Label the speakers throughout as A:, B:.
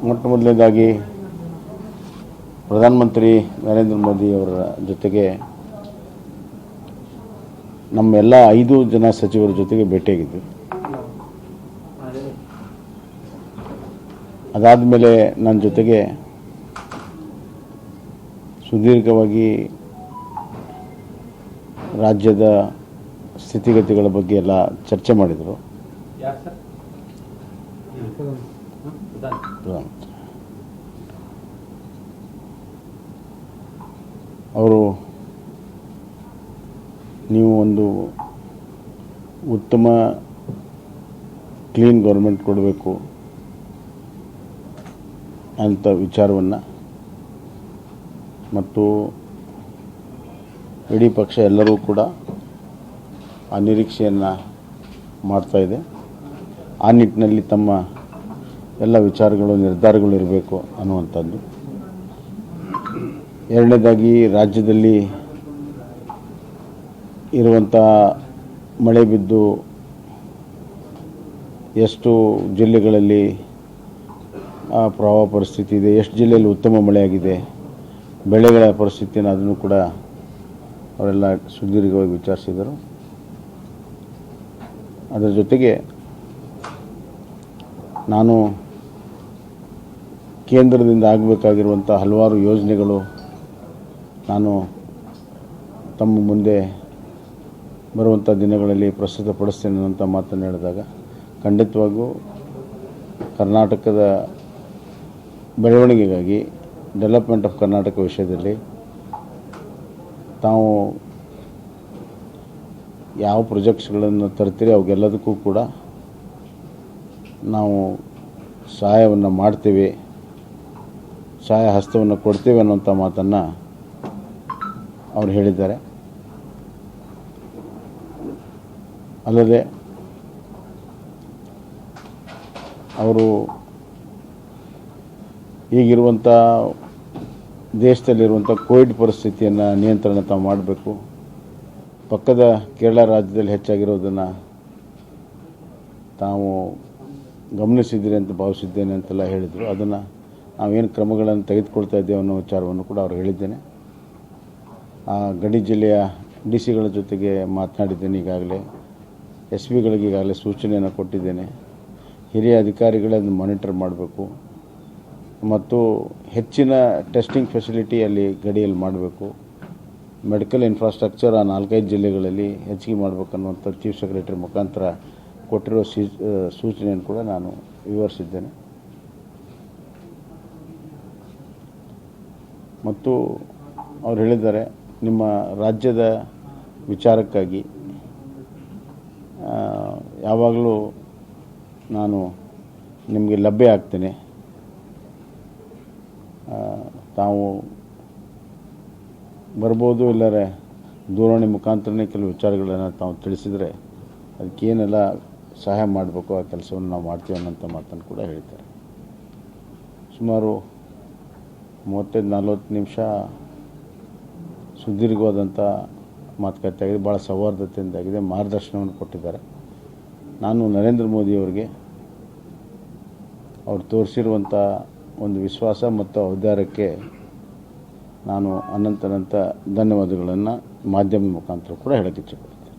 A: ಮೊಟ್ಟ ಮೊದಲನೇದಾಗಿ ಪ್ರಧಾನಮಂತ್ರಿ ನರೇಂದ್ರ ಮೋದಿ ಅವರ ಜೊತೆಗೆ ನಮ್ಮ ಎಲ್ಲ 5 ಜನ ಸಚಿವರ ಜೊತೆಗೆ ಭೇಟಿಯಾಗಿದ್ವಿ. ಅದಾದ ಮೇಲೆ ನನ್ನ ಜೊತೆಗೆ ಸುದೀರ್ಘವಾಗಿ ರಾಜ್ಯದ ಸ್ಥಿತಿಗತಿಗಳ ಬಗ್ಗೆ ಎಲ್ಲ ಚರ್ಚೆ ಮಾಡಿದರು. ಅವರು ನೀವು ಒಂದು ಉತ್ತಮ ಕ್ಲೀನ್ ಗೌರ್ಮೆಂಟ್ ಕೊಡಬೇಕು ಅಂತ ವಿಚಾರವನ್ನು ಮತ್ತು ಇಡೀ ಪಕ್ಷ ಎಲ್ಲರೂ ಕೂಡ ಆ ನಿರೀಕ್ಷೆಯನ್ನು ಮಾಡ್ತಾಯಿದೆ. ಆ ನಿಟ್ಟಿನಲ್ಲಿ ತಮ್ಮ ಎಲ್ಲ ವಿಚಾರಗಳು ನಿರ್ಧಾರಗಳು ಇರಬೇಕು ಅನ್ನುವಂಥದ್ದು. ಎರಡನೇದಾಗಿ ರಾಜ್ಯದಲ್ಲಿ ಇರುವಂಥ ಮಳೆ ಬಿದ್ದು ಎಷ್ಟು ಜಿಲ್ಲೆಗಳಲ್ಲಿ ಪ್ರವಾಹ ಪರಿಸ್ಥಿತಿ ಇದೆ, ಎಷ್ಟು ಜಿಲ್ಲೆಯಲ್ಲಿ ಉತ್ತಮ ಮಳೆಯಾಗಿದೆ, ಬೆಳೆಗಳ ಪರಿಸ್ಥಿತಿಯನ್ನು ಅದನ್ನು ಕೂಡ ಅವರೆಲ್ಲ ಸುದೀರ್ಘವಾಗಿ ವಿಚಾರಿಸಿದರು. ಅದರ ಜೊತೆಗೆ ನಾನು ಕೇಂದ್ರದಿಂದ ಆಗಬೇಕಾಗಿರುವಂಥ ಹಲವಾರು ಯೋಜನೆಗಳು ನಾನು ತಮ್ಮ ಮುಂದೆ ಬರುವಂಥ ದಿನಗಳಲ್ಲಿ ಪ್ರಸ್ತುತಪಡಿಸ್ತೇನೆ ಅಂತ ಮಾತನ್ನು ಹೇಳಿದಾಗ ಖಂಡಿತವಾಗೂ ಕರ್ನಾಟಕದ ಬೆಳವಣಿಗೆಗಾಗಿ ಡೆವಲಪ್ಮೆಂಟ್ ಆಫ್ ಕರ್ನಾಟಕ ವಿಷಯದಲ್ಲಿ ತಾವು ಯಾವ ಪ್ರಾಜೆಕ್ಟ್ಸ್ಗಳನ್ನು ತರ್ತೀರಿ ಅವಾಗೆಲ್ಲದಕ್ಕೂ ಕೂಡ ನಾವು ಸಹಾಯವನ್ನು ಮಾಡ್ತೇವೆ, ಸಹಾಯ ಹಸ್ತವನ್ನು ಕೊಡ್ತೇವೆ ಅನ್ನೋಂಥ ಮಾತನ್ನು ಅವರು ಹೇಳಿದ್ದಾರೆ. ಅಲ್ಲದೆ ಅವರು ಈಗಿರುವಂಥ ದೇಶದಲ್ಲಿರುವಂಥ ಕೋವಿಡ್ ಪರಿಸ್ಥಿತಿಯನ್ನು ನಿಯಂತ್ರಣ ತಾವು ಮಾಡಬೇಕು, ಪಕ್ಕದ ಕೇರಳ ರಾಜ್ಯದಲ್ಲಿ ಹೆಚ್ಚಾಗಿರೋದನ್ನು ತಾವು ಗಮನಿಸಿದ್ದೀರಿ ಅಂತ ಭಾವಿಸಿದ್ದೇನೆ ಅಂತೆಲ್ಲ ಹೇಳಿದರು. ಅದನ್ನು ನಾವೇನು ಕ್ರಮಗಳನ್ನು ತೆಗೆದುಕೊಳ್ತಾ ಇದ್ದೇವೆ ಅನ್ನೋ ವಿಚಾರವನ್ನು ಕೂಡ ಅವರು ಹೇಳಿದ್ದೇನೆ. ಆ ಗಡಿ ಜಿಲ್ಲೆಯ DC ಗಳ ಜೊತೆಗೆ ಮಾತನಾಡಿದ್ದೇನೆ. ಈಗಾಗಲೇ SPಗಳಿಗೆ ಈಗಾಗಲೇ ಸೂಚನೆಯನ್ನು ಕೊಟ್ಟಿದ್ದೇನೆ. ಹಿರಿಯ ಅಧಿಕಾರಿಗಳನ್ನು ಮಾನಿಟರ್ ಮಾಡಬೇಕು ಮತ್ತು ಹೆಚ್ಚಿನ ಟೆಸ್ಟಿಂಗ್ ಫೆಸಿಲಿಟಿ ಅಲ್ಲಿ ಗಡಿಯಲ್ಲಿ ಮಾಡಬೇಕು. ಮೆಡಿಕಲ್ ಇನ್ಫ್ರಾಸ್ಟ್ರಕ್ಚರ್ ಆ 4-5 ಜಿಲ್ಲೆಗಳಲ್ಲಿ ಹೆಚ್ಚಿಗೆ ಮಾಡಬೇಕನ್ನುವಂಥ ಚೀಫ್ ಸೆಕ್ರೆಟರಿ ಮುಖಾಂತರ ಕೊಟ್ಟಿರೋ ಸೂಚನೆಯನ್ನು ಕೂಡ ನಾನು ವಿವರಿಸಿದ್ದೇನೆ. ಮತ್ತು ಅವ್ರು ಹೇಳಿದ್ದಾರೆ, ನಿಮ್ಮ ರಾಜ್ಯದ ವಿಚಾರಕ್ಕಾಗಿ ಯಾವಾಗಲೂ ನಾನು ನಿಮಗೆ ಲಭ್ಯ ಆಗ್ತೇನೆ. ತಾವು ಬರ್ಬೋದು, ಇಲ್ಲರೆ ದೂರವಾಣಿ ಮುಖಾಂತರನೇ ಕೆಲವು ವಿಚಾರಗಳನ್ನು ತಾವು ತಿಳಿಸಿದರೆ ಅದಕ್ಕೇನೆಲ್ಲ ಸಹಾಯ ಮಾಡಬೇಕು ಆ ಕೆಲಸವನ್ನು ನಾವು ಮಾಡ್ತೀವಿ ಅನ್ನೋಂಥ ಮಾತನ್ನು ಕೂಡ ಹೇಳ್ತಾರೆ. ಸುಮಾರು 35-40 ನಿಮಿಷ ಸುದೀರ್ಘವಾದಂಥ ಮಾತುಕತೆ ಆಗಿದೆ. ಭಾಳ ಸೌಹಾರ್ದತೆಯಿಂದಾಗಿದೆ. ಮಾರ್ಗದರ್ಶನವನ್ನು ಕೊಟ್ಟಿದ್ದಾರೆ. ನಾನು ನರೇಂದ್ರ ಮೋದಿಯವರಿಗೆ ಅವರು ತೋರಿಸಿರುವಂಥ ಒಂದು ವಿಶ್ವಾಸ ಮತ್ತು ಔದಾರ್ಯಕ್ಕೆ ನಾನು ಅನಂತ ಧನ್ಯವಾದಗಳನ್ನು ಮಾಧ್ಯಮದ ಮುಖಾಂತರ ಕೂಡ ಹೇಳಕ್ಕೆ ಇಚ್ಛೆಪಡ್ತೇನೆ.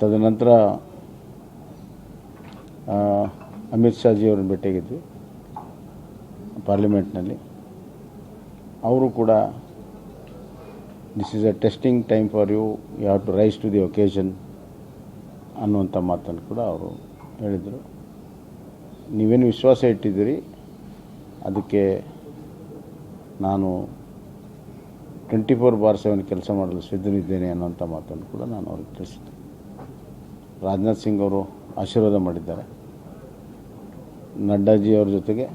A: ತದನಂತರ ಅಮಿತ್ ಶಾಜಿಯವರನ್ನು ಭೇಟಿಯಾಗಿದ್ವಿ ಪಾರ್ಲಿಮೆಂಟ್ನಲ್ಲಿ. ಅವರು ಕೂಡ this is a testing time for you have to rise to the occasion ಅನ್ನುವಂಥ ಮಾತನ್ನು ಕೂಡ ಅವರು ಹೇಳಿದರು. ನೀವೇನು ವಿಶ್ವಾಸ ಇಟ್ಟಿದ್ದೀರಿ ಅದಕ್ಕೆ ನಾನು 24/7 ಕೆಲಸ ಮಾಡಲು ಸಿದ್ಧನಿದ್ದೇನೆ ಅನ್ನೋಂಥ ಮಾತನ್ನು ಕೂಡ ನಾನು ಅವ್ರಿಗೆ ತಿಳಿಸಿದ್ದೆ. ರಾಜನಾಥ್ ಸಿಂಗ್ ಅವರು ಆಶೀರ್ವಾದ ಮಾಡಿದ್ದಾರೆ. ನಡ್ಡಾಜಿಯವ್ರ ಜೊತೆಗೆ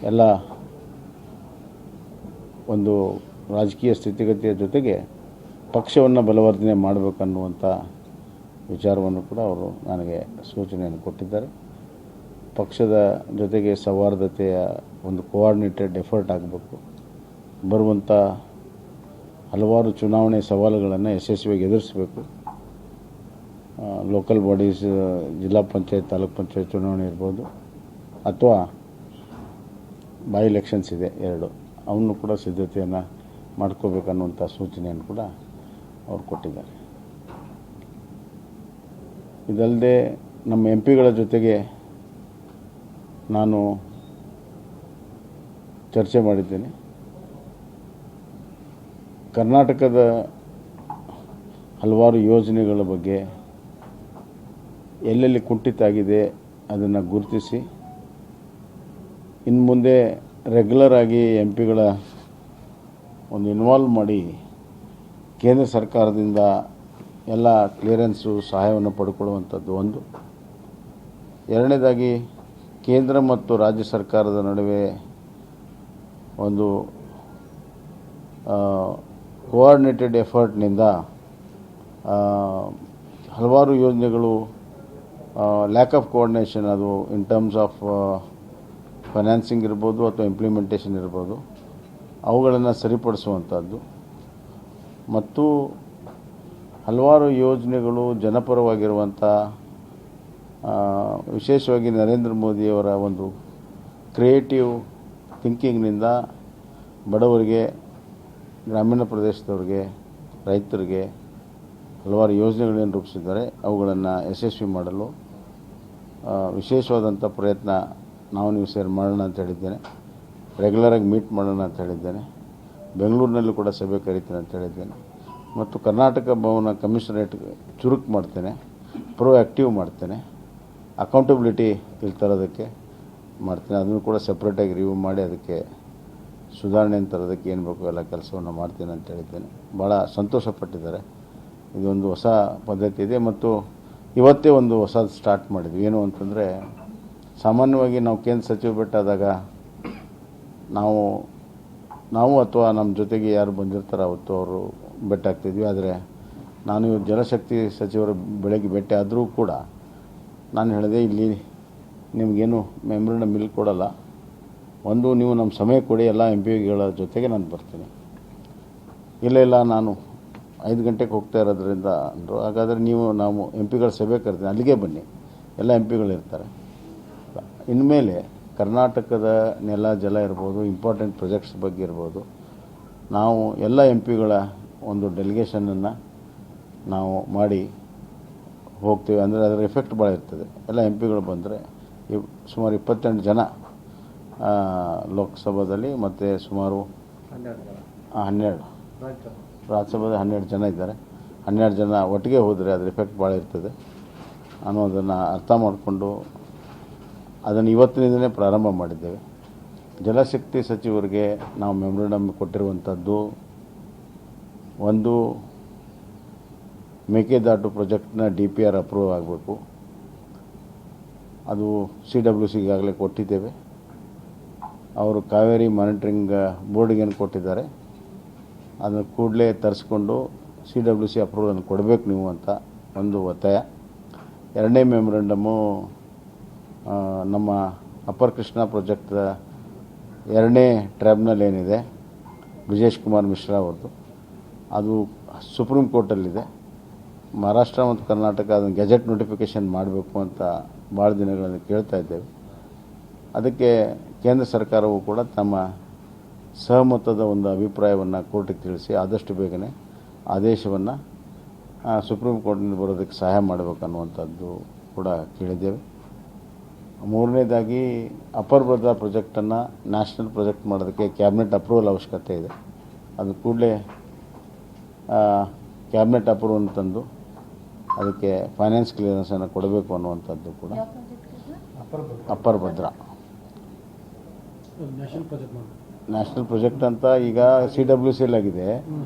A: ಎಲ್ಲ ಒಂದು ರಾಜಕೀಯ ಸ್ಥಿತಿಗತಿಯ ಜೊತೆಗೆ ಪಕ್ಷವನ್ನು ಬಲವರ್ಧನೆ ಮಾಡಬೇಕನ್ನುವಂಥ ವಿಚಾರವನ್ನು ಕೂಡ ಅವರು ನನಗೆ ಸೂಚನೆಯನ್ನು ಕೊಟ್ಟಿದ್ದಾರೆ. ಪಕ್ಷದ ಜೊತೆಗೆ ಸೌಹಾರ್ದತೆಯ ಒಂದು ಕೋಆರ್ಡಿನೇಟೆಡ್ ಎಫರ್ಟ್ ಆಗಬೇಕು. ಬರುವಂಥ ಹಲವಾರು ಚುನಾವಣೆ ಸವಾಲುಗಳನ್ನು ಯಶಸ್ವಿಯಾಗಿ ಎದುರಿಸಬೇಕು. ಲೋಕಲ್ ಬಾಡೀಸ್, ಜಿಲ್ಲಾ ಪಂಚಾಯತ್, ತಾಲೂಕ್ ಪಂಚಾಯತ್ ಚುನಾವಣೆ ಇರ್ಬೋದು, ಅಥವಾ ಬೈ ಎಲೆಕ್ಷನ್ಸ್ ಇದೆ 2, ಅವನ್ನು ಕೂಡ ಸಿದ್ಧತೆಯನ್ನು ಮಾಡ್ಕೋಬೇಕನ್ನುವಂಥ ಸೂಚನೆಯನ್ನು ಕೂಡ ಅವ್ರು ಕೊಟ್ಟಿದ್ದಾರೆ. ಇದಲ್ಲದೆ ನಮ್ಮ ಎಂ ಪಿಗಳ ಜೊತೆಗೆ ನಾನು ಚರ್ಚೆ ಮಾಡಿದ್ದೇನೆ. ಕರ್ನಾಟಕದ ಹಲವಾರು ಯೋಜನೆಗಳ ಬಗ್ಗೆ ಎಲ್ಲೆಲ್ಲಿ ಕುಂಠಿತ ಆಗಿದೆ ಅದನ್ನು ಗುರುತಿಸಿ ಇನ್ನು ಮುಂದೆ ರೆಗ್ಯುಲರ್ ಆಗಿ ಎಂ ಪಿಗಳ ಒಂದು ಇನ್ವಾಲ್ವ್ ಮಾಡಿ ಕೇಂದ್ರ ಸರ್ಕಾರದಿಂದ ಎಲ್ಲ ಕ್ಲಿಯರೆನ್ಸು ಸಹಾಯವನ್ನು ಪಡ್ಕೊಳ್ಳುವಂಥದ್ದು ಒಂದು. ಎರಡನೇದಾಗಿ ಕೇಂದ್ರ ಮತ್ತು ರಾಜ್ಯ ಸರ್ಕಾರದ ನಡುವೆ ಒಂದು ಕೋಆರ್ಡಿನೇಟೆಡ್ ಎಫರ್ಟ್ನಿಂದ ಹಲವಾರು ಯೋಜನೆಗಳು ಲ್ಯಾಕ್ ಆಫ್ ಕೋಆರ್ಡಿನೇಷನ್, ಅದು ಇನ್ ಟರ್ಮ್ಸ್ ಆಫ್ ಫೈನಾನ್ಸಿಂಗ್ ಇರ್ಬೋದು ಅಥವಾ ಇಂಪ್ಲಿಮೆಂಟೇಷನ್ ಇರ್ಬೋದು, ಅವುಗಳನ್ನು ಸರಿಪಡಿಸುವಂಥದ್ದು. ಮತ್ತು ಹಲವಾರು ಯೋಜನೆಗಳು ಜನಪರವಾಗಿರುವಂಥ, ವಿಶೇಷವಾಗಿ ನರೇಂದ್ರ ಮೋದಿಯವರ ಒಂದು ಕ್ರಿಯೇಟಿವ್ ಥಿಂಕಿಂಗ್ನಿಂದ ಬಡವರಿಗೆ, ಗ್ರಾಮೀಣ ಪ್ರದೇಶದವ್ರಿಗೆ, ರೈತರಿಗೆ ಹಲವಾರು ಯೋಜನೆಗಳನ್ನು ರೂಪಿಸಿದ್ದಾರೆ. ಅವುಗಳನ್ನು ಯಶಸ್ವಿ ಮಾಡಲು ವಿಶೇಷವಾದಂಥ ಪ್ರಯತ್ನ ನೀವು ಸೇರಿ ಮಾಡೋಣ ಅಂತ ಹೇಳಿದ್ದೇನೆ. ರೆಗ್ಯುಲರಾಗಿ ಮೀಟ್ ಮಾಡೋಣ ಅಂತ ಹೇಳಿದ್ದೇನೆ. ಬೆಂಗಳೂರಿನಲ್ಲೂ ಕೂಡ ಸಭೆ ಕರೀತೇನೆ ಅಂತ ಹೇಳಿದ್ದೇನೆ. ಮತ್ತು ಕರ್ನಾಟಕ ಭವನ ಕಮಿಷನರೇಟ್ ಚುರುಕು ಮಾಡ್ತೇನೆ, ಆ್ಯಕ್ಟಿವ್ ಮಾಡ್ತೇನೆ, ಅಕೌಂಟಬಿಲಿಟಿ ಇಲ್ಲಿ ತರೋದಕ್ಕೆ ಮಾಡ್ತೇನೆ. ಅದನ್ನು ಕೂಡ ಸಪ್ರೇಟಾಗಿ ರಿವ್ಯೂ ಮಾಡಿ ಅದಕ್ಕೆ ಸುಧಾರಣೆ ತರೋದಕ್ಕೆ ಏನು ಬೇಕು ಎಲ್ಲ ಕೆಲಸವನ್ನು ಮಾಡ್ತೇನೆ ಅಂತ ಹೇಳಿದ್ದೇನೆ. ಭಾಳ ಸಂತೋಷಪಟ್ಟಿದ್ದಾರೆ. ಇದೊಂದು ಹೊಸ ಪದ್ಧತಿ ಇದೆ ಮತ್ತು ಇವತ್ತೇ ಒಂದು ಹೊಸದು ಸ್ಟಾರ್ಟ್ ಮಾಡಿದ್ವಿ. ಏನು ಅಂತಂದರೆ, ಸಾಮಾನ್ಯವಾಗಿ ನಾವು ಕೇಂದ್ರ ಸಚಿವ ಭೇಟಿಯಾದಾಗ ನಾವು ಅಥವಾ ನಮ್ಮ ಜೊತೆಗೆ ಯಾರು ಬಂದಿರ್ತಾರೆ ಅವತ್ತು ಅವರು ಭೇಟಿ ಆಗ್ತಿದ್ವಿ. ಆದರೆ ನಾನು ಜಲಶಕ್ತಿ ಸಚಿವರು ಬೆಳಗ್ಗೆ ಭೇಟಿ ಆದರೂ ಕೂಡ ನಾನು ಹೇಳಿದೆ, ಇಲ್ಲಿ ನಿಮಗೇನು ಮೆಮೊರಂಡಮ್ ಇಲ್ಲಿ ಕೊಡಲ್ಲ, ಒಂದು ನೀವು ನಮ್ಮ ಸಮಯ ಕೊಡಿ, ಎಲ್ಲ ಎಂ ಪಿಗಳ ಜೊತೆಗೆ ನಾನು ಬರ್ತೀನಿ. ಇಲ್ಲ ನಾನು 5 ಗಂಟೆಗೆ ಹೋಗ್ತಾ ಇರೋದ್ರಿಂದ ಅಂದರು. ಹಾಗಾದರೆ ನಾವು ಎಂ ಪಿಗಳ ಸಭೆ ಕರಿತೀನಿ, ಅಲ್ಲಿಗೆ ಬನ್ನಿ, ಎಲ್ಲ ಎಂ ಪಿಗಳಿರ್ತಾರೆ. ಇನ್ಮೇಲೆ ಕರ್ನಾಟಕದ ನೆಲ ಜಲ ಇರ್ಬೋದು, ಇಂಪಾರ್ಟೆಂಟ್ ಪ್ರಾಜೆಕ್ಟ್ಸ್ ಬಗ್ಗೆ ಇರ್ಬೋದು, ನಾವು ಎಲ್ಲ ಎಂ ಪಿಗಳ ಒಂದು ಡೆಲಿಗೇಷನನ್ನು ನಾವು ಮಾಡಿ ಹೋಗ್ತೀವಿ. ಅಂದರೆ ಅದರ ಎಫೆಕ್ಟ್ ಭಾಳ ಇರ್ತದೆ. ಎಲ್ಲ ಎಂ ಪಿಗಳು ಬಂದರೆ ಸುಮಾರು 28 ಜನ ಲೋಕಸಭಾದಲ್ಲಿ ಮತ್ತು ಸುಮಾರು 12 ರಾಜ್ಯಸಭಾದಲ್ಲಿ 12 ಜನ ಇದ್ದಾರೆ. 12 ಜನ ಒಟ್ಟಿಗೆ ಹೋದರೆ ಅದರ ಎಫೆಕ್ಟ್ ಭಾಳ ಇರ್ತದೆ ಅನ್ನೋದನ್ನು ಅರ್ಥ ಮಾಡಿಕೊಂಡು ಅದನ್ನು ಇವತ್ತಿನಿಂದಲೇ ಪ್ರಾರಂಭ ಮಾಡಿದ್ದೇವೆ. ಜಲಶಕ್ತಿ ಸಚಿವರಿಗೆ ನಾವು ಮೆಮೊರಂಡಮ್ ಕೊಟ್ಟಿರುವಂಥದ್ದು, ಒಂದು ಮೇಕೆದಾಟು ಪ್ರಾಜೆಕ್ಟ್ನ DPR ಅಪ್ರೂವ್ ಆಗಬೇಕು. ಅದು CWC ಈಗಾಗಲೇ ಕೊಟ್ಟಿದ್ದೇವೆ. ಅವರು ಕಾವೇರಿ ಮಾನಿಟರಿಂಗ್ ಬೋರ್ಡಿಗೇನು ಕೊಟ್ಟಿದ್ದಾರೆ, ಅದನ್ನು ಕೂಡಲೇ ತರಿಸ್ಕೊಂಡು CWC ಅಪ್ರೂವಲನ್ನು ಕೊಡಬೇಕು ನೀವು ಅಂತ ಒಂದು ಒತ್ತಾಯ. ಎರಡನೇ ಮೆಮೊರಂಡಮು ನಮ್ಮ ಅಪ್ಪರ್ ಕೃಷ್ಣ ಪ್ರಾಜೆಕ್ಟ್ದ 2ನೇ ಟ್ರೈಬ್ಯುನಲ್ ಏನಿದೆ ಬ್ರಿಜೇಶ್ ಕುಮಾರ್ ಮಿಶ್ರಾ ಅವ್ರದ್ದು, ಅದು ಸುಪ್ರೀಂ ಕೋರ್ಟಲ್ಲಿದೆ. ಮಹಾರಾಷ್ಟ್ರ ಮತ್ತು ಕರ್ನಾಟಕ ಅದನ್ನು ಗೆಜೆಟ್ ನೋಟಿಫಿಕೇಷನ್ ಮಾಡಬೇಕು ಅಂತ ಭಾಳ ದಿನಗಳಲ್ಲಿ ಕೇಳ್ತಾ ಇದ್ದೇವೆ. ಅದಕ್ಕೆ ಕೇಂದ್ರ ಸರ್ಕಾರವು ಕೂಡ ತಮ್ಮ ಸಹಮತದ ಒಂದು ಅಭಿಪ್ರಾಯವನ್ನು ಕೋರ್ಟಿಗೆ ತಿಳಿಸಿ ಆದಷ್ಟು ಬೇಗನೆ ಆದೇಶವನ್ನು ಸುಪ್ರೀಂ ಕೋರ್ಟ್ನಿಂದ ಬರೋದಕ್ಕೆ ಸಹಾಯ ಮಾಡಬೇಕನ್ನುವಂಥದ್ದು ಕೂಡ ಕೇಳಿದ್ದೇವೆ. ಮೂರನೇದಾಗಿ ಅಪ್ಪರ್ ಭದ್ರಾ ಪ್ರಾಜೆಕ್ಟನ್ನು ನ್ಯಾಷನಲ್ ಪ್ರಾಜೆಕ್ಟ್ ಮಾಡೋದಕ್ಕೆ ಕ್ಯಾಬಿನೆಟ್ ಅಪ್ರೂವಲ್ ಅವಶ್ಯಕತೆ ಇದೆ. ಅದು ಕೂಡಲೇ ಕ್ಯಾಬಿನೆಟ್ ಅಪ್ರೂವಲ್ ತಂದು ಅದಕ್ಕೆ ಫೈನಾನ್ಸ್ ಕ್ಲಿಯರೆನ್ಸನ್ನು ಕೊಡಬೇಕು ಅನ್ನುವಂಥದ್ದು ಕೂಡ. ಅಪ್ಪರ್ ಭದ್ರಾ ನ್ಯಾಷನಲ್ ಪ್ರಾಜೆಕ್ಟ್ ಅಂತ ಈಗ CWCಲಾಗಿದೆ.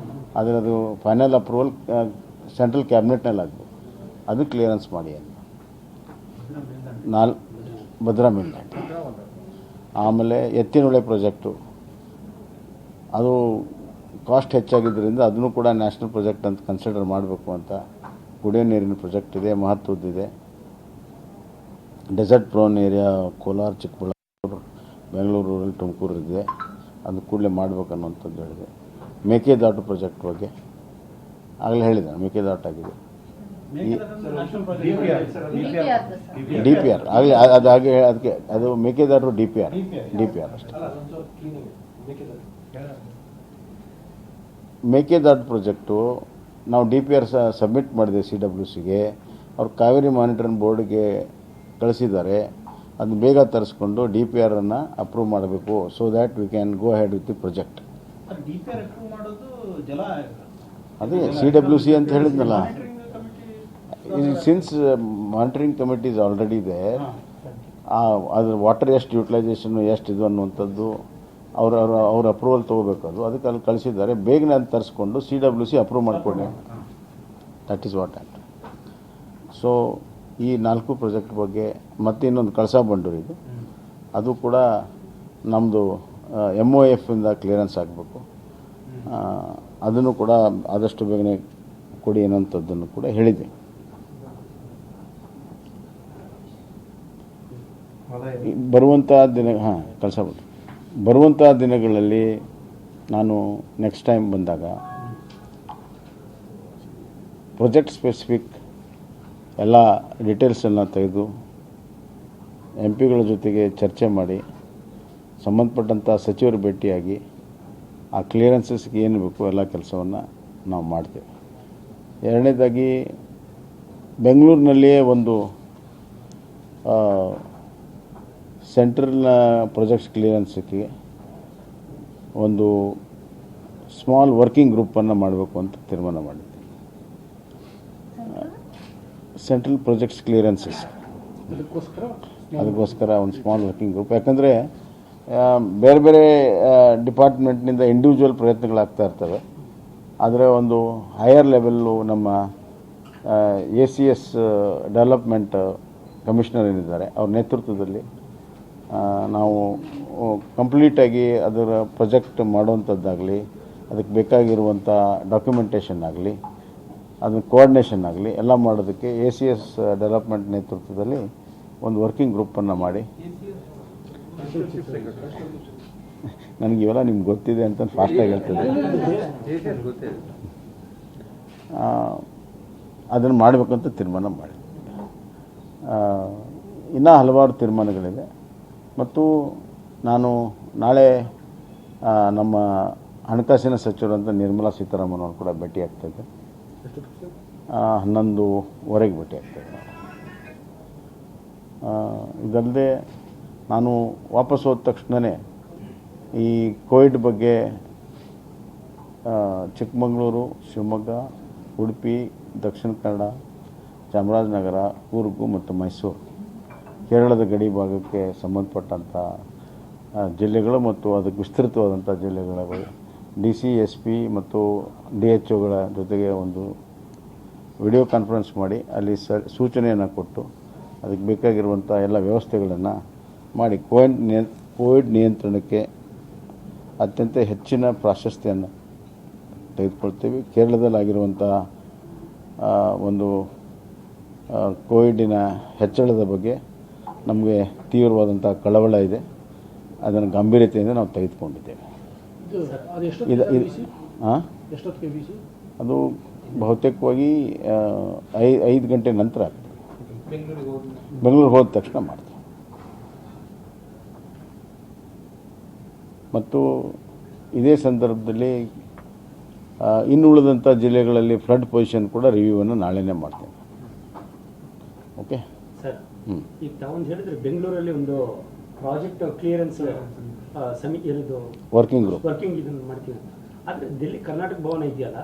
A: ಆದರೆ ಅದು ಫೈನಲ್ ಅಪ್ರೂವಲ್ ಸೆಂಟ್ರಲ್ ಕ್ಯಾಬಿನೆಟ್ನಲ್ಲಿ ಆಗಬೇಕು. ಅದು ಕ್ಲಿಯರೆನ್ಸ್ ಮಾಡಿ ಅಂತ ಭದ್ರಾ ಮೇಲ್ದಂಡೆ. ಆಮೇಲೆ ಎತ್ತಿನಹೊಳೆ ಪ್ರಾಜೆಕ್ಟು, ಅದು ಕಾಸ್ಟ್ ಹೆಚ್ಚಾಗಿದ್ದರಿಂದ ಅದನ್ನು ಕೂಡ ನ್ಯಾಷನಲ್ ಪ್ರಾಜೆಕ್ಟ್ ಅಂತ ಕನ್ಸಿಡರ್ ಮಾಡಬೇಕು ಅಂತ. ಕುಡಿಯೋ ನೀರಿನ ಪ್ರಾಜೆಕ್ಟ್ ಇದೆ, ಮಹತ್ವದ್ದಿದೆ. Desert prone area Kolar, Chikkaballapur, Bengaluru, Tumakuru ಇದೆ, ಅದು ಕೂಡಲೇ ಮಾಡಬೇಕನ್ನುವಂಥದ್ದು ಹೇಳಿದೆ. ಮೇಕೆದಾಟು ಪ್ರಾಜೆಕ್ಟ್ ಬಗ್ಗೆ ಆಗಲೇ ಹೇಳಿದೆ, ಮೇಕೆದಾಟು ಆಗಿದೆ. ಡಿ ಪಿ ಆರ್ ಆಗಲಿ ಅದಾಗೆ ಅದಕ್ಕೆ ಅದು ಮೇಕೆದಾಟು ಡಿ ಪಿ ಆರ್ ಅಷ್ಟೇ. ಮೇಕೆದಾಟು ಪ್ರಾಜೆಕ್ಟು ನಾವು ಡಿ ಪಿ ಆರ್ ಸಬ್ಮಿಟ್ ಮಾಡಿದೆ CWCಗೆ. ಅವ್ರು ಕಾವೇರಿ ಮಾನಿಟರಿಂಗ್ ಬೋರ್ಡ್ಗೆ ಕಳಿಸಿದ್ದಾರೆ. ಅದನ್ನ ಬೇಗ ತರಿಸ್ಕೊಂಡು ಡಿ ಪಿ ಆರನ್ನು ಅಪ್ರೂವ್ ಮಾಡಬೇಕು, so that we can go head with the project. ಅದೇ CWC ಅಂತ ಹೇಳಿದ್ನಲ್ಲ. Since monitoring committee is already ಇದೆ, ಅದ್ರ ವಾಟರ್ ಎಷ್ಟು ಯುಟಿಲೈಸೇಷನ್ ಎಷ್ಟಿದು ಅನ್ನುವಂಥದ್ದು ಅವ್ರ ಅಪ್ರೂವಲ್ ತೊಗೋಬೇಕು. ಅದಕ್ಕೆ ಅಲ್ಲಿ ಕಳಿಸಿದ್ದಾರೆ. ಬೇಗನೆ ಅದು ತರಿಸ್ಕೊಂಡು CWC ಅಪ್ರೂವ್ ಮಾಡಿಕೊಡಿ. That is what and so ಈ 4 ಪ್ರಾಜೆಕ್ಟ್ ಬಗ್ಗೆ ಮತ್ತೆ ಇನ್ನೊಂದು ಕಳಸಾ ಬಂಡೂರು ಇದು, ಅದು ಕೂಡ ನಮ್ಮದು MOF ಇಂದ ಕ್ಲಿಯರೆನ್ಸ್ ಆಗಬೇಕು. ಅದನ್ನು ಕೂಡ ಆದಷ್ಟು ಬೇಗನೆ ಕೊಡಿ ಅನ್ನೋಂಥದ್ದನ್ನು ಕೂಡ ಹೇಳಿದೆ. ಬರುವಂಥ ದಿನಗಳಲ್ಲಿ ನಾನು ನೆಕ್ಸ್ಟ್ ಟೈಮ್ ಬಂದಾಗ ಪ್ರಾಜೆಕ್ಟ್ ಸ್ಪೆಸಿಫಿಕ್ ಎಲ್ಲ ಡೀಟೇಲ್ಸನ್ನು ತೆಗೆದು MP ಗಳ ಜೊತೆಗೆ ಚರ್ಚೆ ಮಾಡಿ ಸಂಬಂಧಪಟ್ಟಂಥ ಸಚಿವರು ಭೇಟಿಯಾಗಿ ಆ ಕ್ಲಿಯರೆನ್ಸಸ್ಗೆ ಏನು ಬೇಕು ಎಲ್ಲ ಕೆಲಸವನ್ನು ನಾವು ಮಾಡ್ತೇವೆ. ಎರಡನೇದಾಗಿ ಬೆಂಗಳೂರಿನಲ್ಲಿಯೇ ಒಂದು ಸೆಂಟ್ರಲ್ನ ಪ್ರಾಜೆಕ್ಟ್ಸ್ ಕ್ಲಿಯರೆನ್ಸ್ಗೆ ಒಂದು ಸ್ಮಾಲ್ ವರ್ಕಿಂಗ್ ಗ್ರೂಪನ್ನು ಮಾಡಬೇಕು ಅಂತ ತೀರ್ಮಾನ ಮಾಡಿದ್ದೆ. ಸೆಂಟ್ರಲ್ ಪ್ರಾಜೆಕ್ಟ್ಸ್ ಕ್ಲಿಯರೆನ್ಸಸ್ ಅದಕ್ಕೋಸ್ಕರ ಒಂದು ಸ್ಮಾಲ್ ವರ್ಕಿಂಗ್ ಗ್ರೂಪ್. ಯಾಕಂದರೆ ಬೇರೆ ಬೇರೆ ಡಿಪಾರ್ಟ್ಮೆಂಟ್ನಿಂದ ಇಂಡಿವಿಜುವಲ್ ಪ್ರಯತ್ನಗಳಾಗ್ತಾ ಇರ್ತವೆ. ಆದರೆ ಒಂದು ಹೈಯರ್ ಲೆವೆಲ್ಲು ನಮ್ಮ ACS ಡೆವಲಪ್ಮೆಂಟ್ ಕಮಿಷನರ್ ಏನಿದ್ದಾರೆ ಅವ್ರ ನೇತೃತ್ವದಲ್ಲಿ ನಾವು ಕಂಪ್ಲೀಟಾಗಿ ಅದರ ಪ್ರಾಜೆಕ್ಟ್ ಮಾಡುವಂಥದ್ದಾಗಲಿ, ಅದಕ್ಕೆ ಬೇಕಾಗಿರುವಂಥ ಡಾಕ್ಯುಮೆಂಟೇಷನ್ ಆಗಲಿ, ಅದನ್ನ ಕೋಆರ್ಡಿನೇಷನ್ ಆಗಲಿ ಎಲ್ಲ ಮಾಡೋದಕ್ಕೆ ACS ಡೆವಲಪ್ಮೆಂಟ್ ನೇತೃತ್ವದಲ್ಲಿ ಒಂದು ವರ್ಕಿಂಗ್ ಗ್ರೂಪನ್ನು ಮಾಡಿ, ನನಗೆ ಇವೆಲ್ಲ ನಿಮ್ಗೆ ಗೊತ್ತಿದೆ ಅಂತ ಫಾಸ್ಟಾಗಿ ಹೇಳ್ತದೆ, ಅದನ್ನು ಮಾಡಬೇಕಂತ ತೀರ್ಮಾನ ಮಾಡಿ. ಇನ್ನೂ ಹಲವಾರು ತೀರ್ಮಾನಗಳಿವೆ. ಮತ್ತು ನಾನು ನಾಳೆ ನಮ್ಮ ಹಣಕಾಸಿನ ಸಚಿವರಂತ ನಿರ್ಮಲಾ ಸೀತಾರಾಮನ್ ಅವರು ಕೂಡ ಭೇಟಿ ಆಗ್ತಾಯಿದ್ದೆ. 11:15 ಭೇಟಿ ಆಗ್ತಾಯಿದ್ದೆ. ಇದಲ್ಲದೆ ನಾನು ವಾಪಸ್ ಹೋದ ತಕ್ಷಣವೇ ಈ ಕೋವಿಡ್ ಬಗ್ಗೆ ಚಿಕ್ಕಮಗಳೂರು, ಶಿವಮೊಗ್ಗ, ಉಡುಪಿ, ದಕ್ಷಿಣ ಕನ್ನಡ, ಚಾಮರಾಜನಗರ, ಕೂರ್ಗು ಮತ್ತು ಮೈಸೂರು, ಕೇರಳದ ಗಡಿ ಭಾಗಕ್ಕೆ ಸಂಬಂಧಪಟ್ಟಂಥ ಜಿಲ್ಲೆಗಳು ಮತ್ತು ಅದಕ್ಕೆ ವಿಸ್ತೃತವಾದಂಥ ಜಿಲ್ಲೆಗಳ DC, SP ಮತ್ತು DHOಗಳ ಜೊತೆಗೆ ಒಂದು ವಿಡಿಯೋ ಕಾನ್ಫರೆನ್ಸ್ ಮಾಡಿ ಅಲ್ಲಿ ಸೂಚನೆಯನ್ನು ಕೊಟ್ಟು ಅದಕ್ಕೆ ಬೇಕಾಗಿರುವಂಥ ಎಲ್ಲ ವ್ಯವಸ್ಥೆಗಳನ್ನು ಮಾಡಿ ಕೋವಿಡ್ ನಿಯಂತ್ರಣಕ್ಕೆ ಅತ್ಯಂತ ಹೆಚ್ಚಿನ ಪ್ರಾಶಸ್ತ್ಯವನ್ನು ತೆಗೆದುಕೊಳ್ತೀವಿ. ಕೇರಳದಲ್ಲಾಗಿರುವಂಥ ಒಂದು ಕೋವಿಡಿನ ಹೆಚ್ಚಳದ ಬಗ್ಗೆ ನಮಗೆ ತೀವ್ರವಾದಂಥ ಕಳವಳ ಇದೆ. ಅದನ್ನು ಗಂಭೀರತೆಯಿಂದ ನಾವು ತೆಗೆದುಕೊಂಡಿದ್ದೇವೆ. ಅದು ಬಹುತೇಕವಾಗಿ 5 ಗಂಟೆ ನಂತರ ಆಗ್ತದೆ. ಬೆಂಗಳೂರಿಗೆ ಹೋದ ತಕ್ಷಣ ಮಾಡ್ತೀವಿ. ಮತ್ತು ಇದೇ ಸಂದರ್ಭದಲ್ಲಿ ಇನ್ನು ಉಳಿದಂಥ ಜಿಲ್ಲೆಗಳಲ್ಲಿ ಫ್ಲಡ್ ಪೊಸಿಷನ್ ಕೂಡ ರಿವ್ಯೂವನ್ನು ನಾಳೆನೇ ಮಾಡ್ತೇವೆ. ಓಕೆ
B: ಸರ್, ಈಗ ತಾವೊಂದು ಹೇಳಿದ್ರೆ ಬೆಂಗಳೂರಲ್ಲಿ ಒಂದು ಪ್ರಾಜೆಕ್ಟ್ ಕ್ಲಿಯರೆನ್ಸ್ ಸಮಿತಿಯಲ್ಲಿದ್ದು
A: ವರ್ಕಿಂಗ್
B: ಇದನ್ನು ಮಾಡ್ತೀವಿ. ಆದರೆ ದಿಲ್ಲಿ ಕರ್ನಾಟಕ ಭವನ ಇದೆಯಲ್ಲ,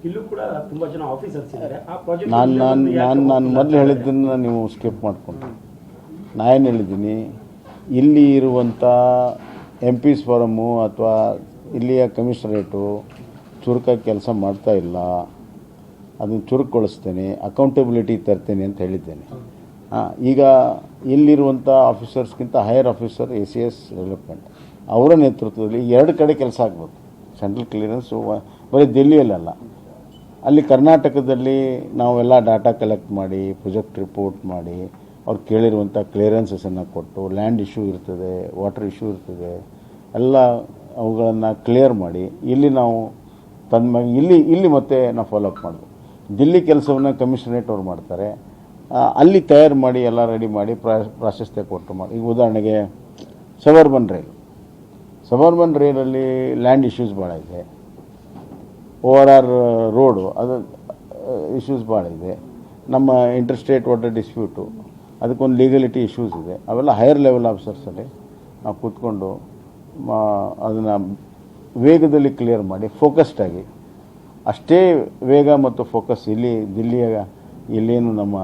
B: ಇಲ್ಲೂ ಕೂಡ ತುಂಬ ಜನ ಆಫೀಸರ್ಸ್ ಇದ್ದಾರೆ. ಆ ಪ್ರಾಜೆಕ್ಟ್
A: ನಾನು ಮೊದಲು ಹೇಳಿದ್ದನ್ನು ನೀವು ಸ್ಕಿಪ್ ಮಾಡಿಕೊಂಡು ನಾನು ಹೇಳಿದ್ದೀನಿ, ಇಲ್ಲಿ ಇರುವಂಥ MPs ಫಾರಮ್ಮು ಅಥವಾ ಇಲ್ಲಿಯ ಕಮಿಷನರೇಟು ಚುರುಕಾಗಿ ಕೆಲಸ ಮಾಡ್ತಾ ಇಲ್ಲ. ಅದನ್ನು ಚುರುಕುಗೊಳಿಸ್ತೇನೆ, ಅಕೌಂಟಬಿಲಿಟಿ ತರ್ತೇನೆ ಅಂತ ಹೇಳಿದ್ದೇನೆ. ಈಗ ಇಲ್ಲಿರುವಂಥ ಆಫೀಸರ್ಸ್ಗಿಂತ ಹೈಯರ್ ಆಫೀಸರ್ ACS ಡೆವಲಪ್ಮೆಂಟ್ ಅವರ ನೇತೃತ್ವದಲ್ಲಿ 2 ಕಡೆ ಕೆಲಸ ಆಗಬೇಕು. ಸೆಂಟ್ರಲ್ ಕ್ಲಿಯರೆನ್ಸು ಬರೀ ದಿಲ್ಲಿಯಲ್ಲ, ಅಲ್ಲಿ ಕರ್ನಾಟಕದಲ್ಲಿ ನಾವೆಲ್ಲ ಡಾಟಾ ಕಲೆಕ್ಟ್ ಮಾಡಿ, ಪ್ರೊಜೆಕ್ಟ್ ರಿಪೋರ್ಟ್ ಮಾಡಿ, ಅವ್ರು ಕೇಳಿರುವಂಥ ಕ್ಲಿಯರೆನ್ಸಸನ್ನು ಕೊಟ್ಟು, ಲ್ಯಾಂಡ್ ಇಶ್ಯೂ ಇರ್ತದೆ, ವಾಟರ್ ಇಶ್ಯೂ ಇರ್ತದೆ, ಎಲ್ಲ ಅವುಗಳನ್ನು ಕ್ಲಿಯರ್ ಮಾಡಿ ಇಲ್ಲಿ ನಾವು ಇಲ್ಲಿ ಮತ್ತೆ ನಾವು ಫಾಲೋಅಪ್ ಮಾಡಬೇಕು. ದಿಲ್ಲಿ ಕೆಲಸವನ್ನು ಕಮಿಷನರೇಟ್ ಅವ್ರು ಮಾಡ್ತಾರೆ. ಅಲ್ಲಿ ತಯಾರು ಮಾಡಿ ಎಲ್ಲ ರೆಡಿ ಮಾಡಿ ಪ್ರಾಶಸ್ತ್ಯ ಕೊಟ್ಟು ಮಾಡಿ. ಈಗ ಉದಾಹರಣೆಗೆ ಸಬರ್ಬನ್ ರೈಲಲ್ಲಿ ಲ್ಯಾಂಡ್ ಇಶ್ಯೂಸ್ ಭಾಳ ಇದೆ. ORR ರೋಡು ಅದು ಇಶ್ಯೂಸ್ ಭಾಳ ಇದೆ. ನಮ್ಮ ಇಂಟರ್ಸ್ಟೇಟ್ ವಾಟರ್ ಡಿಸ್ಪ್ಯೂಟು ಅದಕ್ಕೊಂದು ಲೀಗಲಿಟಿ ಇಶ್ಯೂಸ್ ಇದೆ. ಅವೆಲ್ಲ ಹೈಯರ್ ಲೆವೆಲ್ ಆಫೀಸರ್ಸಲ್ಲಿ ನಾವು ಕೂತ್ಕೊಂಡು ಅದನ್ನು ವೇಗದಲ್ಲಿ ಕ್ಲಿಯರ್ ಮಾಡಿ ಫೋಕಸ್ಡ್ ಆಗಿ, ಅಷ್ಟೇ ವೇಗ ಮತ್ತು ಫೋಕಸ್ ಇಲ್ಲೇನು ನಮ್ಮ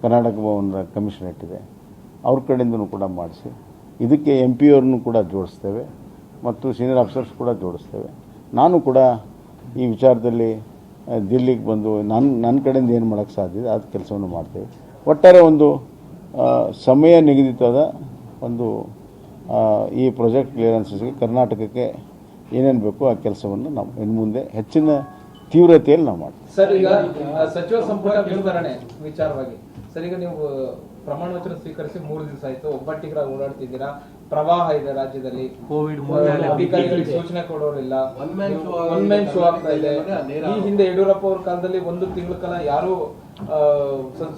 A: ಕರ್ನಾಟಕ ಭವನದ ಕಮಿಷನರೇಟ್ ಇದೆ ಅವ್ರ ಕಡೆಯಿಂದನೂ ಕೂಡ ಮಾಡಿಸಿ, ಇದಕ್ಕೆ MP ಅವ್ರನ್ನೂ ಕೂಡ ಜೋಡಿಸ್ತೇವೆ ಮತ್ತು ಸೀನಿಯರ್ ಆಫೀಸರ್ಸ್ ಕೂಡ ಜೋಡಿಸ್ತೇವೆ. ನಾನು ಕೂಡ ಈ ವಿಚಾರದಲ್ಲಿ ದಿಲ್ಲಿಗೆ ಬಂದು ನನ್ನ ಕಡೆಯಿಂದ ಏನು ಮಾಡೋಕ್ಕೆ ಸಾಧ್ಯ ಇದೆ ಅದು ಕೆಲಸವನ್ನು ಮಾಡ್ತೇವೆ. ಒಟ್ಟಾರೆ ಒಂದು ಸಮಯ ನಿಗದಿತದ ಒಂದು ಈ ಪ್ರಾಜೆಕ್ಟ್ ಕ್ಲಿಯರೆನ್ಸಸ್ಗೆ ಕರ್ನಾಟಕಕ್ಕೆ ಏನೇನು ಬೇಕೋ ಆ ಕೆಲಸವನ್ನು ನಾವು ಇನ್ನು ಮುಂದೆ ಹೆಚ್ಚಿನ ತೀವ್ರತೆಯಲ್ಲಿ ನಾವು ಮಾಡ್ತೀವಿ.
C: ಸರ್, ಈಗ ಸಚಿವ ಸಂಪುಟ ವಿಸ್ತರಣೆ ವಿಚಾರವಾಗಿ ಸರ್, ಈಗ ನೀವು ಪ್ರಮಾಣ ವಚನ ಸ್ವೀಕರಿಸಿ 3 ದಿವಸ ಆಯ್ತು, ಒಬ್ಬಟ್ಟಿಗರಾಗಿ ಓಡಾಡ್ತಿದ್ದೀರಾ, ಪ್ರವಾಹ ಇದೆ ರಾಜ್ಯದಲ್ಲಿ, ಕೋವಿಡ್ ಅಧಿಕಾರಿಗಳಿಗೆ ಸೂಚನೆ ಕೊಡೋರಿಲ್ಲ, ಒನ್ ಮ್ಯಾನ್ ಶೋ ಆಗ್ತಾ ಇದೆ. ಈ ಹಿಂದೆ ಯಡಿಯೂರಪ್ಪ ಅವ್ರ ಕಾಲದಲ್ಲಿ 1 ತಿಂಗಳ ಕಾಲ ಯಾರು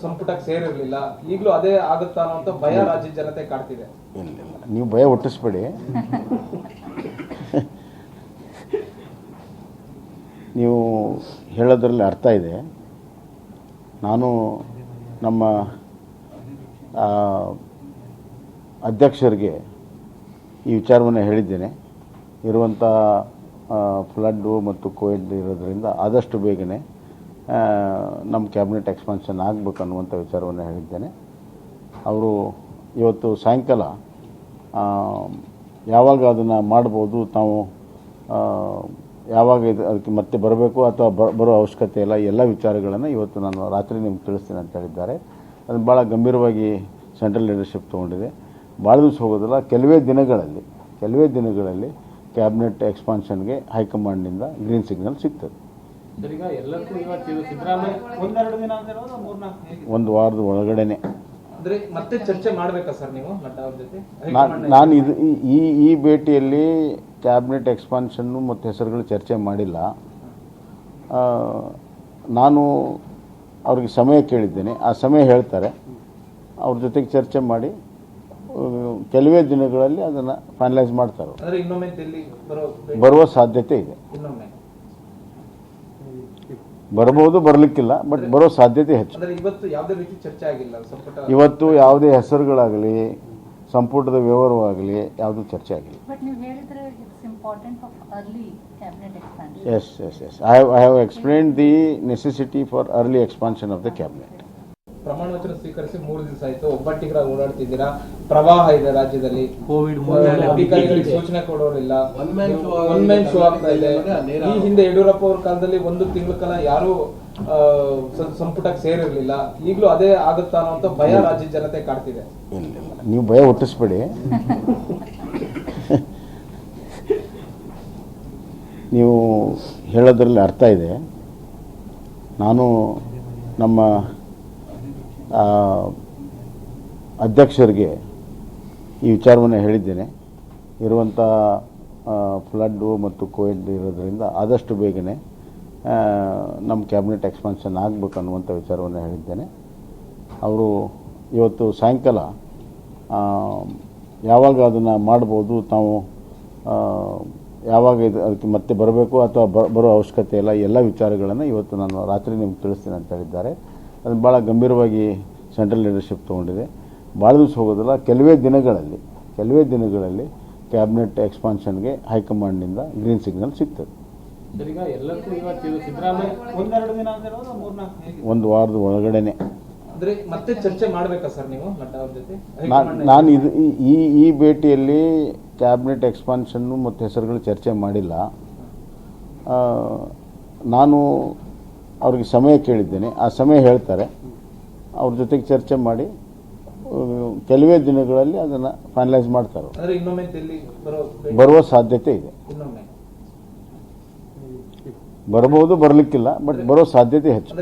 C: ಸಂಪುಟಕ್ಕೆ ಸೇರಿರ್ಲಿಲ್ಲ, ಈಗಲೂ ಅದೇ ಆಗುತ್ತಾ ಅನ್ನೋ ಭಯ ರಾಜ್ಯ ಜನತೆ ಕಾಡ್ತಿದೆ.
A: ಇಲ್ಲ, ನೀವು ಭಯ ಹುಟ್ಟಿಸ್ಬೇಡಿ. ನೀವು ಹೇಳೋದ್ರಲ್ಲಿ ಅರ್ಥ ಇದೆ. ನಾನು ನಮ್ಮ ಅಧ್ಯಕ್ಷರಿಗೆ ಈ ವಿಚಾರವನ್ನು ಹೇಳಿದ್ದೇನೆ. ಇರುವಂಥ ಫ್ಲಡ್ಡು ಮತ್ತು ಕೋವಿಡ್ ಇರೋದರಿಂದ ಆದಷ್ಟು ಬೇಗನೆ ನಮ್ಮ ಕ್ಯಾಬಿನೆಟ್ ಎಕ್ಸ್ಪಾನ್ಷನ್ ಆಗಬೇಕು ಅನ್ನುವಂಥ ವಿಚಾರವನ್ನು ಹೇಳಿದ್ದೇನೆ. ಅವರು ಇವತ್ತು ಸಾಯಂಕಾಲ ಯಾವಾಗ ಅದನ್ನು ಮಾಡ್ಬೋದು, ತಾವು ಯಾವಾಗ ಅದಕ್ಕೆ ಮತ್ತೆ ಬರಬೇಕು ಅಥವಾ ಬರೋ ಅವಶ್ಯಕತೆ ಇಲ್ಲ, ಎಲ್ಲ ವಿಚಾರಗಳನ್ನು ಇವತ್ತು ನಾನು ರಾತ್ರಿ ನಿಮ್ಗೆ ತಿಳಿಸ್ತೀನಿ ಅಂತ ಹೇಳಿದ್ದಾರೆ. ಅದನ್ನು ಭಾಳ ಗಂಭೀರವಾಗಿ ಸೆಂಟ್ರಲ್ ಲೀಡರ್ಶಿಪ್ ತೊಗೊಂಡಿದೆ. ಭಾಳ ದಿವಸ ಹೋಗೋದಿಲ್ಲ, ಕೆಲವೇ ದಿನಗಳಲ್ಲಿ ಕ್ಯಾಬಿನೆಟ್ ಎಕ್ಸ್ಪಾನ್ಷನ್ಗೆ ಹೈಕಮಾಂಡ್ನಿಂದ ಗ್ರೀನ್ ಸಿಗ್ನಲ್ ಸಿಗ್ತದೆ. ಒಂದು ವಾರದ ಒಳಗಡೆನೆ
C: ಮತ್ತೆ ಚರ್ಚೆ ಮಾಡಬೇಕಾ ಸರ್ ನೀವು ನಡ್ಡಾ ಅವ್ರ ಜೊತೆ?
A: ನಾನು ಈ ಭೇಟಿಯಲ್ಲಿ ಕ್ಯಾಬಿನೆಟ್ ಎಕ್ಸ್ಪಾನ್ಷನ್ನು ಮತ್ತು ಹೆಸರುಗಳು ಚರ್ಚೆ ಮಾಡಿಲ್ಲ. ನಾನು ಅವ್ರಿಗೆ ಸಮಯ ಕೇಳಿದ್ದೇನೆ, ಆ ಸಮಯ ಹೇಳ್ತಾರೆ. ಅವ್ರ ಜೊತೆಗೆ ಚರ್ಚೆ ಮಾಡಿ ಕೆಲವೇ ದಿನಗಳಲ್ಲಿ ಅದನ್ನು ಫೈನಲೈಸ್ ಮಾಡ್ತಾರೆ. ಬರುವ ಸಾಧ್ಯತೆ ಇದೆ. ಬರಬಹುದು, ಬರಲಿಕ್ಕಿಲ್ಲ, ಬಟ್ ಬರೋ ಸಾಧ್ಯತೆ ಹೆಚ್ಚು. ಇವತ್ತು ಯಾವುದೇ ಹೆಸರುಗಳಾಗಲಿ ಸಂಪುಟದ ವ್ಯವಹಾರವಾಗಲಿ ಯಾವುದೂ ಚರ್ಚೆ ಆಗಿಲ್ಲ. Yes. I have explained the necessity for early expansion of the cabinet.
C: ಪ್ರಮಾಣ ವಚನ ಸ್ವೀಕರಿಸಿ 3 ದಿವಸ ಆಯ್ತು, ಒಬ್ಬಟ್ಟಿಗರಾಗಿ ಓಡಾಡ್ತಿದ್ದೀರಾ, ಪ್ರವಾಹ ಇದೆ ರಾಜ್ಯದಲ್ಲಿ, ಕೋವಿಡ್ ಅಧಿಕಾರಿಗಳಿಗೆ ಸೂಚನೆ ಕೊಡೋರಿಲ್ಲ, ಒನ್ ಮ್ಯಾನ್ ಶೋ ಆಗ್ತಾ ಇದೆ. ಈ ಹಿಂದೆ ಯಡಿಯೂರಪ್ಪ ಅವ್ರ ಕಾಲದಲ್ಲಿ 1 ತಿಂಗಳ ಕಾಲ ಯಾರು ಸಂಪುಟಕ್ಕೆ ಸೇರಿರ್ಲಿಲ್ಲ, ಈಗಲೂ ಅದೇ ಆಗುತ್ತಾ ಅನ್ನೋ ಭಯ ರಾಜ್ಯ ಜನತೆ ಕಾಡ್ತಿದೆ.
A: ಇಲ್ಲ, ನೀವು ಭಯ ಹುಟ್ಟಿಸ್ಬೇಡಿ. ನೀವು ಹೇಳೋದ್ರಲ್ಲಿ ಅರ್ಥ ಇದೆ. ನಾನು ನಮ್ಮ ಅಧ್ಯಕ್ಷರಿಗೆ ಈ ವಿಚಾರವನ್ನು ಹೇಳಿದ್ದೇನೆ. ಇರುವಂಥ ಫ್ಲಡ್ಡು ಮತ್ತು ಕೋವಿಡ್ ಇರೋದರಿಂದ ಆದಷ್ಟು ಬೇಗನೆ ನಮ್ಮ ಕ್ಯಾಬಿನೆಟ್ ಎಕ್ಸ್ಪಾನ್ಷನ್ ಆಗಬೇಕು ಅನ್ನುವಂಥ ವಿಚಾರವನ್ನು ಹೇಳಿದ್ದೇನೆ. ಅವರು ಇವತ್ತು ಸಾಯಂಕಾಲ ಯಾವಾಗ ಅದನ್ನು ಮಾಡ್ಬೋದು, ತಾವು ಯಾವಾಗ ಅದಕ್ಕೆ ಮತ್ತೆ ಬರಬೇಕು ಅಥವಾ ಬರೋ ಅವಶ್ಯಕತೆ ಇಲ್ಲ, ಎಲ್ಲ ವಿಚಾರಗಳನ್ನು ಇವತ್ತು ನಾನು ರಾತ್ರಿ ನಿಮ್ಗೆ ತಿಳಿಸ್ತೀನಿ ಅಂತ ಹೇಳಿದ್ದಾರೆ. ಅದನ್ನು ಭಾಳ ಗಂಭೀರವಾಗಿ ಸೆಂಟ್ರಲ್ ಲೀಡರ್ಶಿಪ್ ತೊಗೊಂಡಿದೆ. ಭಾಳ ದಿವಸ ಹೋಗೋದಿಲ್ಲ, ಕೆಲವೇ ದಿನಗಳಲ್ಲಿ ಕ್ಯಾಬಿನೆಟ್ ಎಕ್ಸ್ಪಾನ್ಷನ್ಗೆ ಹೈಕಮಾಂಡ್ನಿಂದ ಗ್ರೀನ್ ಸಿಗ್ನಲ್ ಸಿಗ್ತದೆ. ಒಂದು ವಾರದ ಒಳಗಡೆನೆ
C: ಮತ್ತೆ ಚರ್ಚೆ ಮಾಡಬೇಕಾ ಸರ್ ನೀವು ನಡ್ಡಾ ಅವ್ರ ಜೊತೆ?
A: ನಾನು ಈ ಭೇಟಿಯಲ್ಲಿ ಕ್ಯಾಬಿನೆಟ್ ಎಕ್ಸ್ಪಾನ್ಷನ್ನು ಮತ್ತು ಹೆಸರುಗಳು ಚರ್ಚೆ ಮಾಡಿಲ್ಲ. ನಾನು ಅವ್ರಿಗೆ ಸಮಯ ಕೇಳಿದ್ದೇನೆ, ಆ ಸಮಯ ಹೇಳ್ತಾರೆ. ಅವ್ರ ಜೊತೆಗೆ ಚರ್ಚೆ ಮಾಡಿ ಕೆಲವೇ ದಿನಗಳಲ್ಲಿ ಅದನ್ನು ಫೈನಲೈಸ್ ಮಾಡ್ತಾರೆ. ಬರುವ ಸಾಧ್ಯತೆ ಇದೆ. ಬರಬಹುದು, ಬರಲಿಕ್ಕಿಲ್ಲ, ಬಟ್ ಬರೋ ಸಾಧ್ಯತೆ ಹೆಚ್ಚು.